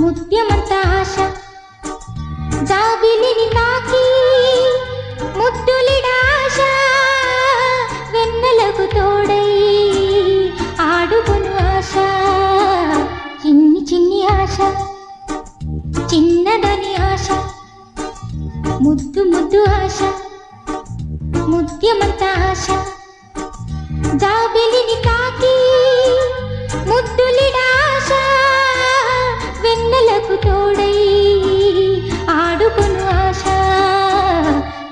ముత్యమంత ఆశ జాబిలిని తాకి ముద్దులిడాశ వెన్నెలకు తోడై ఆడుకొను ఆశ చిన్ని చిన్ని ఆశ చిన్నదని ఆశ ముద్దు ముద్దు ఆశ ముత్యమంత ఆశ జాబిలిని తాకి ముద్దులిడాశ వెన్నెలకు తోడై ఆడుకొను ఆశ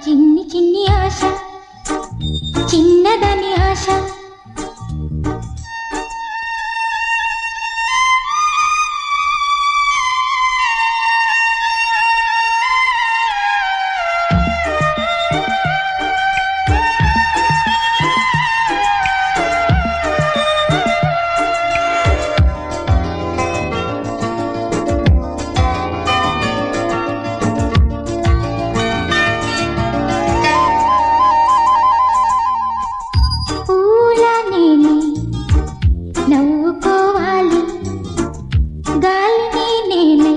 చిన్ని చిన్ని ఆశ చిన్నదని ఆశ నవ్వుకోవాలి గాలిని నేనే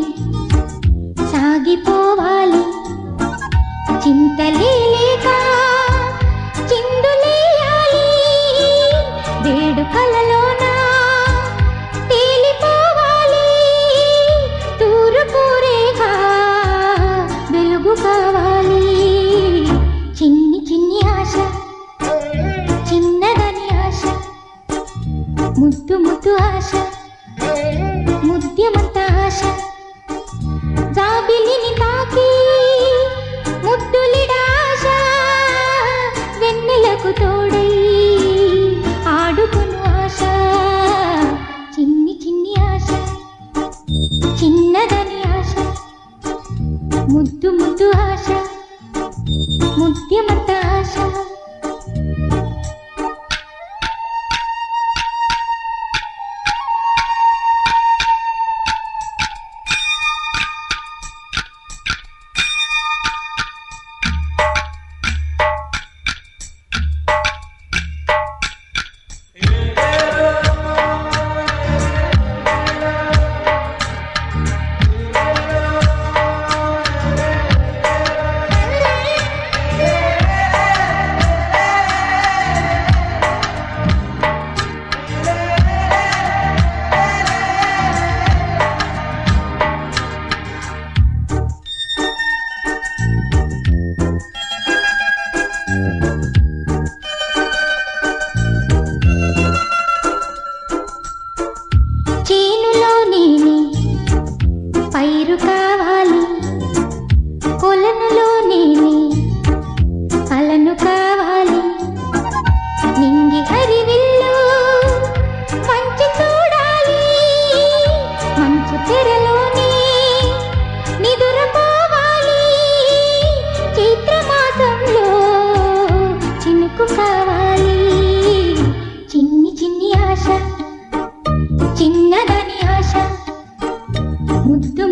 సాగిపోవాలి చింతలేక చిందులేయాలి వేడుకలలోన తేలిపోవాలి తూరుపూరేగా వెలుగు కావాలి చిన్ని చిన్ని ఆశ చిన్నదని ఆశ ముద్దు ముద్దు ఆశ ముద్యమంత ఆశ జాబిలిని తాకి ముద్దులిడాశ వెన్నెలకు తోడై ఆడుకొను ఆశ చిన్ని చిన్ని ఆశ చిన్నదని ఆశ ముద్దు ముద్దు ఆశ ముద్యమంత ఆశ చేనులో నేనే పైరు కావాలి కొలనులో నేనే కలను కావాలి నింగి హరివిల్లు మంచి చూడాలి మంచు తెరలోనే నిదురపోవాలి చైత్రమాసంలో చినుకు కావాలి చిన్ని చిన్ని ఆశ చిన్నదని ఆశ ముద్దు